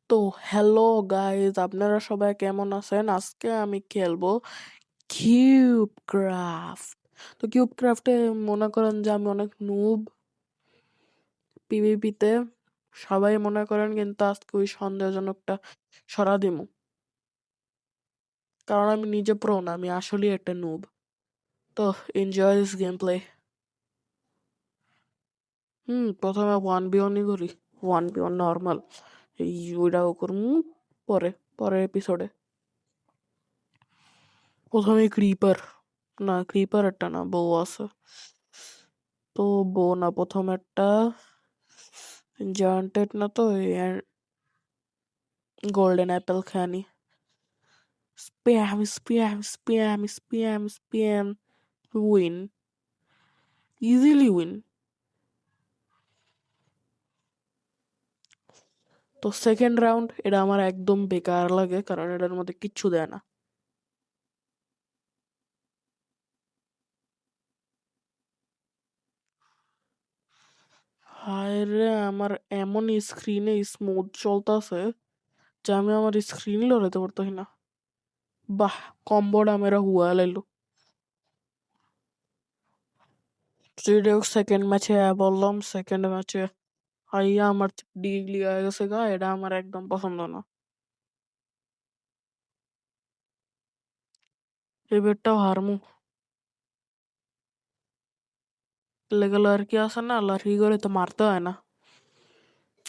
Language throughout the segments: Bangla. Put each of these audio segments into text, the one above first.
তো হ্যালো গাইস, আপনারা সবাই কেমন আছেন? আজকে আমি খেলবো কিউব ক্রাফট। তো কিউব ক্রাফটে মনে করেন যে আমি অনেক নুব পিভিপিতে, সবাই মনে করেন, কিন্তু আজকে ওই সন্দেহজনকটা সরা দিমু, কারণ আমি নিজে প্রো না, আমি আসলেই একটা নুব। তো এনজয় দিস গেম প্লে। প্রথমে 1v1ই করি। 1v1 নর্মাল, এই ওইটাও করমু পরে, পরের এপিসোডে। প্রথমে ক্রিপার, না ক্রিপার একটা না, বউ আছে। তো বউ না, প্রথম একটা জায়ান্টেড না, তো গোল্ডেন অ্যাপেল খানি। Spam spam spam spam spam, win, easily win. তো সেকেন্ড রাউন্ড এটা আমার একদম বেকার লাগে, কারণ এটার মধ্যে কিচ্ছু দেয় না। হায় রে, আমার এমন স্ক্রিনে স্মুথ চলতেছে যে আমি আমার স্ক্রিন লড়াইতে পারতেছি না। বাহ, কম্বোটা মেরা হুয়া লাইলো। সেকেন্ড ম্যাচে বললাম, সেকেন্ড ম্যাচে আইয়া আমার ডিগলি হয়ে গেছে গা, এটা আমার একদম পছন্দ না। এবারটাও হারমু। লেগে লড়কি আছে না, লড়কি করে তো মারতে হয় না।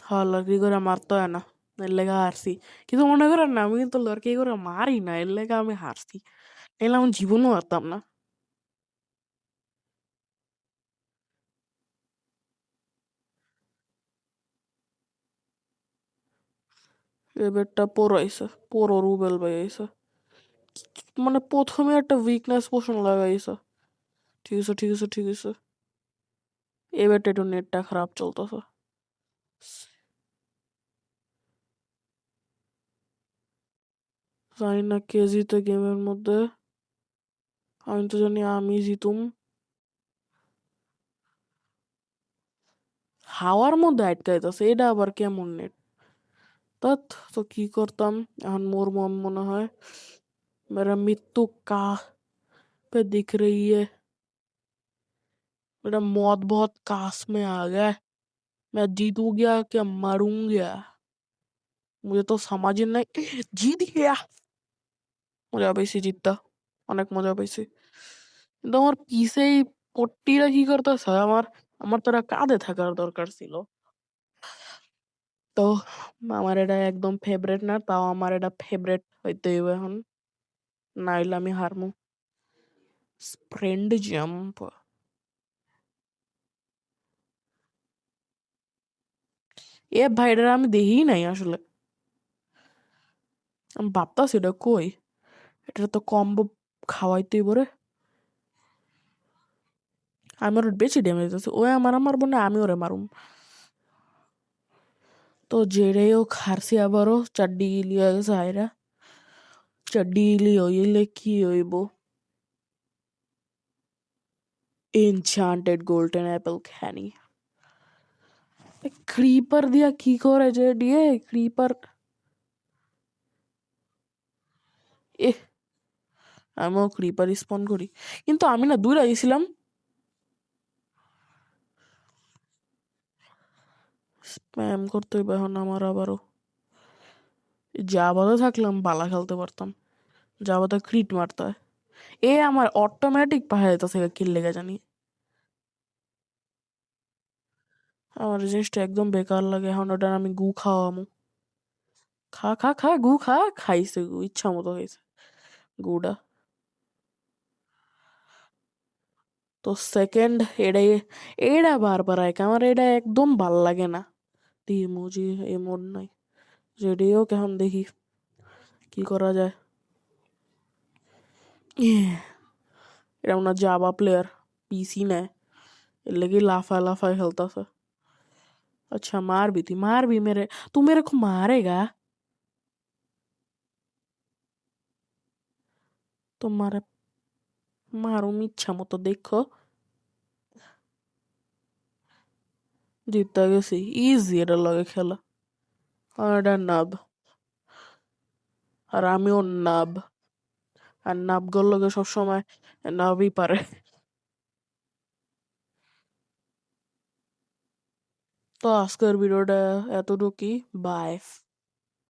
হ্যাঁ, লড়কি করে মারতে হয় না, এর লেগে হারছি। কিন্তু মনে করেন না, আমি কিন্তু লড়কি করে মারি না, এর লেগে আমি হারছি। এলে আমি জীবনও হারতাম না। এবারটা পর আইসে, পর রুবেল ভাই আইসে। মানে প্রথমে একটা উইকনেস পোষণ লাগাইছে। ঠিক আছে ঠিক আছে ঠিক আছে। এবারটা একটু নেটটা খারাপ চলতেছে। জানি না কে জিতে গেমের মধ্যে, আমি তো জানি আমি জিতুম। হাওয়ার মধ্যে আটকাইতেছে, এটা আবার কেমন নেট? তৎ, তো কি করতাম এখন? মোর মন মনে হয় मेरा मृत्यु कहाँ पे दिख रही है। मेरा मौत बहुत कास में आ गया है। मैं जीतूंगा क्या मरूंगा, मुझे तो समझ ही नहीं। जीत गया, মজা পাইছি জিততা, অনেক মজা পাইছি। কিন্তু আমার পিছেই পট্টিরা কি করতেছে, আমার আমার তো এটা কাঁধে থাকার দরকার ছিল। তো আমার এটা একদম ফেভারেট না, তাও আমার এটা ফেভারেট হইতে হইব এখন, নাইলে আমি হারমু। স্প্রিন্ট জাম্প, এ ভাই এটা আমি দেখি নাই আসলে। আমি ভাবতাছি এটা কই, এটা তো কম্বো খাওয়াইতেই পারে। আমি ওর বেশি ড্যামেজ আছে, ও আমার মারবো না, আমি ওরে মারুম। তো যেড়েও খারছি আবারও চাড্ডি গিলি হয়ে গেছে আয়রা। চাড্ডি গিলি হইলে কি হইব? এনচান্টেড গোল্ডেন অ্যাপেল খানি। ক্রিপার দিয়া কি করে যে দিয়ে ক্রিপার? এ, আমিও ক্রিপার স্পন করি, কিন্তু আমি না দূরে আইছিলাম। স্প্যাম করতে হইবে এখন আমার আবারও। জাবাতে থাকলাম বালা খেলতে পারতাম, জাবাতে ক্রিট মারতে হয়। এ আমার অটোমেটিক পাহাড় যেতেছে কিল লেগে জানি। আমার এই জিনিসটা একদম বেকার লাগে, এখন ওটা আমি গু খাওয়ামু। খা খা খা, গু খা। খাইছে গু, ইচ্ছা মতো খাইছে গুটা। তো সেকেন্ড এটাই, এটা বারবার আয় আমার, এটা একদম ভাল লাগে না। দি মুজি এমন নাই, যেডিও কেমন দেখি কি করা যায়। এটা না জাবা প্লেয়ার, পিসি নেয়, এর লেগে লাফায় লাফায় খেলতেছে। अच्छा मार भी थी, मार भी मेरे, तू मेरे को मारेगा? तो मारे, मारूं इच्छा मতো देखो। জিততে গেছি, ইজি এটা লগে খেলা। আর এটা নাব। আর আমিও নাব। আর নাবগুলোর লগে সবসময় নাবই পারে। তো আজকের ভিডিওটা এতটুকুই। বাই।